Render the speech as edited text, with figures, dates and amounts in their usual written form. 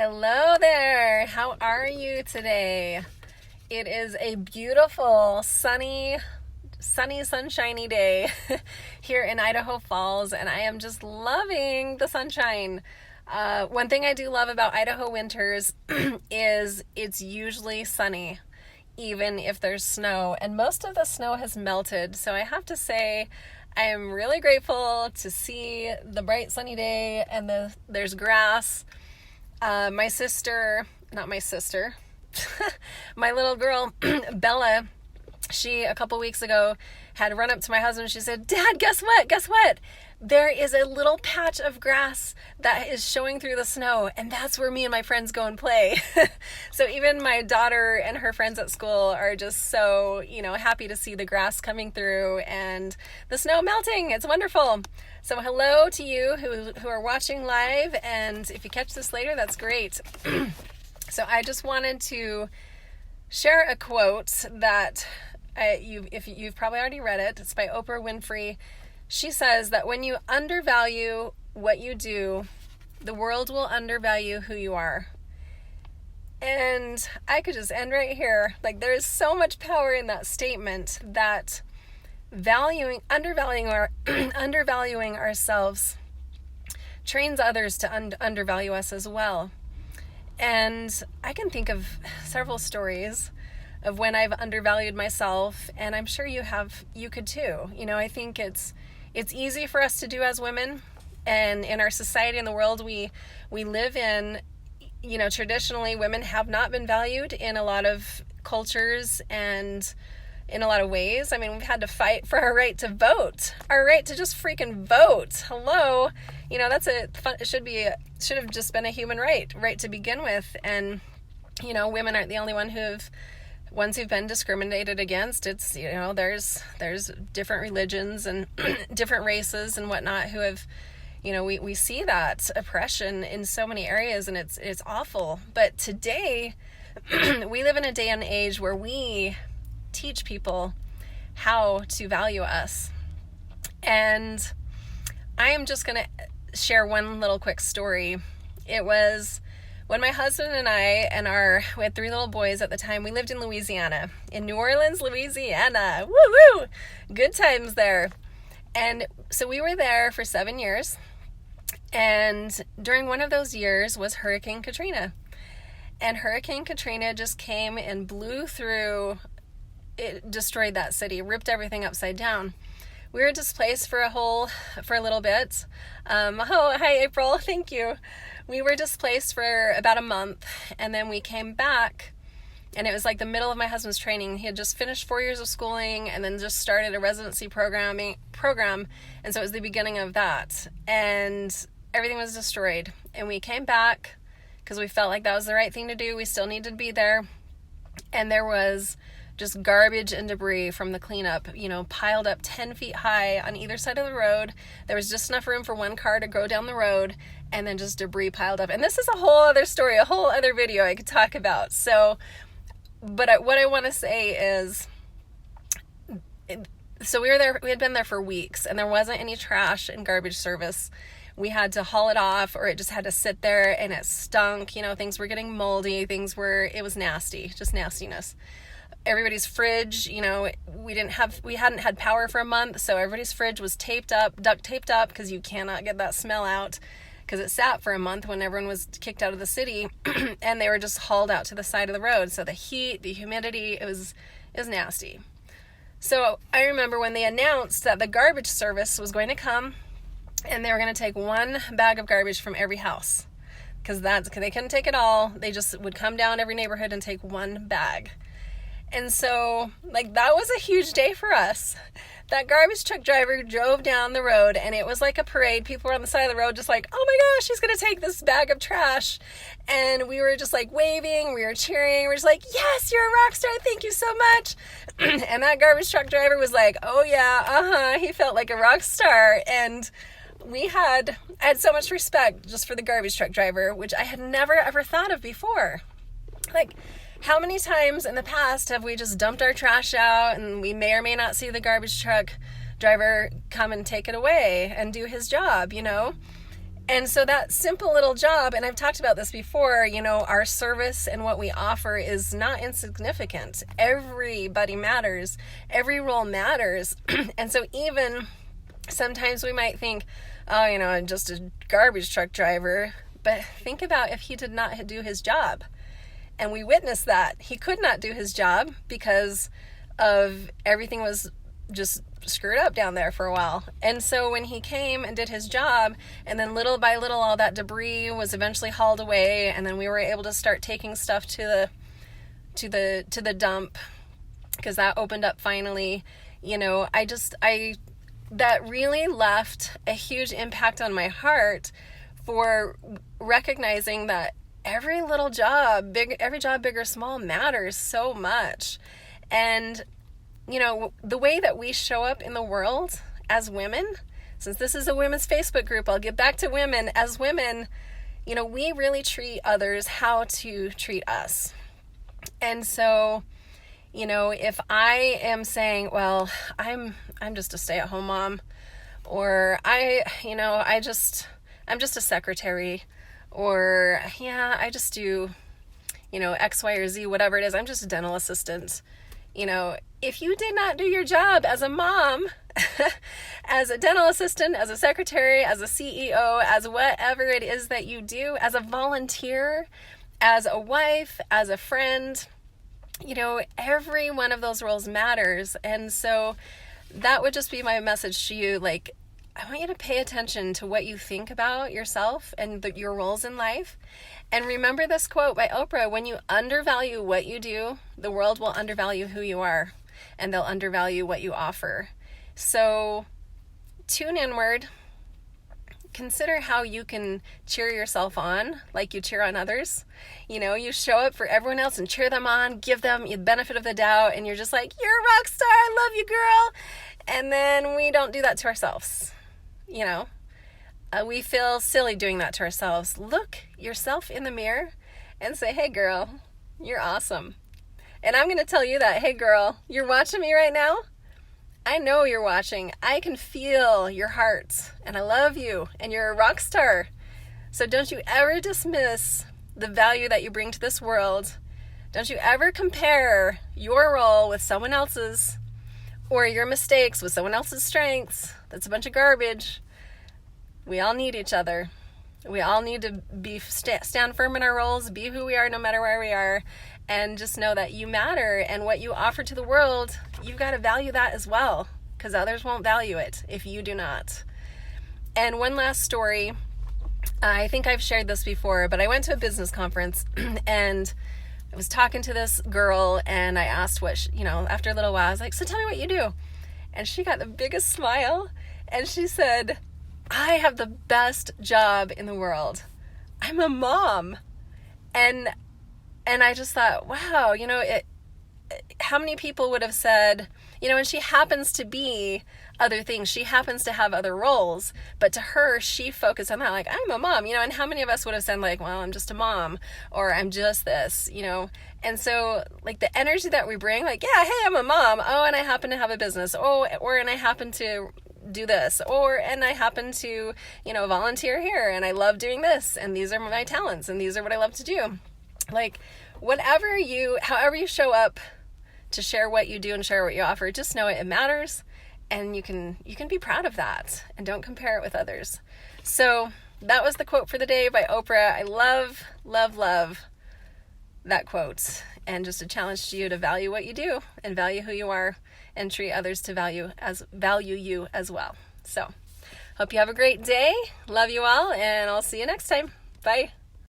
Hello there. How are you today? It is a beautiful, sunny, sunshiny day here in Idaho Falls, and I am just loving the sunshine. One thing I do love about Idaho winters is it's usually sunny, even if there's snow, and most of the snow has melted. So I have to say, I am really grateful to see the bright sunny day and there's grass. My little girl, Bella, she, a couple weeks ago, had run up to my husband and she said, "Dad, guess what? Guess what? There is a little patch of grass that is showing through the snow, and that's where me and my friends go and play." So even my daughter and her friends at school are just so, happy to see the grass coming through and the snow melting. It's wonderful. So hello to you who are watching live, and if you catch this later, that's great. So I just wanted to share a quote that if you've probably already read it. It's by Oprah Winfrey. She says that when you undervalue what you do, the world will undervalue who you are. And I could just end right here. There's so much power in that statement that undervaluing ourselves trains others to undervalue us as well. And I can think of several stories of when I've undervalued myself, and I'm sure you could too. I think it's easy for us to do as women, and in our society and the world we live in, traditionally women have not been valued in a lot of cultures and in a lot of ways. I mean, we've had to fight for our right to vote, our right to just freaking vote. Hello. It should have just been a human right to begin with. And, women aren't the only ones who've been discriminated against. It's, there's different religions and different races and whatnot who have, we see that oppression in so many areas, and it's awful. But today, we live in a day and age where we teach people how to value us. And I am just going to share one little quick story. It was when my husband and I we had 3 little boys at the time. We lived in Louisiana, in New Orleans, Louisiana. Woo woo! Good times there. And so we were there for 7 years. And during one of those years was Hurricane Katrina. And Hurricane Katrina just came and blew through. It destroyed that city, ripped everything upside down. We were displaced for a little bit. Hi, April. Thank you. We were displaced for about a month, and then we came back, and it was like the middle of my husband's training. He had just finished 4 years of schooling and then just started a residency program, and so it was the beginning of that, and everything was destroyed. And we came back because we felt like that was the right thing to do. We still needed to be there, and there was just garbage and debris from the cleanup, piled up 10 feet high on either side of the road. There was just enough room for one car to go down the road, and then just debris piled up. And this is a whole other story, a whole other video I could talk about. So, what I want to say is, so we had been there for weeks, and there wasn't any trash and garbage service. We had to haul it off, or it just had to sit there, and it stunk. Things were getting moldy. It was nasty, just nastiness. Everybody's fridge, we hadn't had power for a month, so everybody's fridge was duct taped up, because you cannot get that smell out, because it sat for a month when everyone was kicked out of the city, and they were just hauled out to the side of the road. So the heat, the humidity, it was nasty. So I remember when they announced that the garbage service was going to come, and they were going to take one bag of garbage from every house, because they couldn't take it all. They just would come down every neighborhood and take one bag. And so, that was a huge day for us. That garbage truck driver drove down the road, and it was like a parade. People were on the side of the road just like, "Oh my gosh, he's going to take this bag of trash." And we were just waving, we were cheering, we were just like, "Yes, you're a rock star, thank you so much." And that garbage truck driver was like, "Oh yeah, he felt like a rock star." And I had so much respect just for the garbage truck driver, which I had never ever thought of before. How many times in the past have we just dumped our trash out, and we may or may not see the garbage truck driver come and take it away and do his job, And so that simple little job, and I've talked about this before, our service and what we offer is not insignificant. Everybody matters. Every role matters. And so even sometimes we might think, oh, I'm just a garbage truck driver. But think about if he did not do his job. And we witnessed that. He could not do his job because of everything was just screwed up down there for a while. And so when he came and did his job, and then little by little all that debris was eventually hauled away, and then we were able to start taking stuff to the dump, because that opened up finally. That really left a huge impact on my heart for recognizing that every little job, every job, big or small, matters so much. And the way that we show up in the world as women, since this is a women's Facebook group, I'll get back to women. As women, we really treat others how to treat us. And so, if I am saying, well, I'm just a stay-at-home mom, or I'm just a secretary, or I just do, X, Y, or Z, whatever it is. I'm just a dental assistant. If you did not do your job as a mom, as a dental assistant, as a secretary, as a CEO, as whatever it is that you do, as a volunteer, as a wife, as a friend, every one of those roles matters. And so that would just be my message to you. Like, I want you to pay attention to what you think about yourself and your roles in life. And remember this quote by Oprah: when you undervalue what you do, the world will undervalue who you are, and they'll undervalue what you offer. So tune inward. Consider how you can cheer yourself on like you cheer on others. You show up for everyone else and cheer them on, give them the benefit of the doubt, and you're just like, you're a rock star, I love you, girl. And then we don't do that to ourselves. We feel silly doing that to ourselves. Look yourself in the mirror and say, hey girl, you're awesome. And I'm going to tell you that, hey girl, you're watching me right now. I know you're watching. I can feel your heart, and I love you, and you're a rock star. So don't you ever dismiss the value that you bring to this world. Don't you ever compare your role with someone else's, or your mistakes with someone else's strengths. That's a bunch of garbage. We all need each other. We all need to stand firm in our roles, be who we are no matter where we are, and just know that you matter, and what you offer to the world, you've got to value that as well, because others won't value it if you do not. And one last story. I think I've shared this before, but I went to a business conference and I was talking to this girl, and I asked what after a little while, I was like, so tell me what you do. And she got the biggest smile, and she said, I have the best job in the world. I'm a mom. And I just thought, wow, how many people would have said, and she happens to be other things. She happens to have other roles, but to her, she focused on that, like, I'm a mom, and how many of us would have said, like, well, I'm just a mom, or I'm just this, and so, like, the energy that we bring, like, yeah, hey, I'm a mom, oh, and I happen to have a business, and I happen to do this, and I happen to, volunteer here, and I love doing this, and these are my talents, and these are what I love to do. Like, however you show up to share what you do and share what you offer, just know it matters, and you can be proud of that, and don't compare it with others. So that was the quote for the day by Oprah. I love, love, love that quote, and just a challenge to you to value what you do and value who you are, and treat others to value you as well. So hope you have a great day. Love you all, and I'll see you next time. Bye.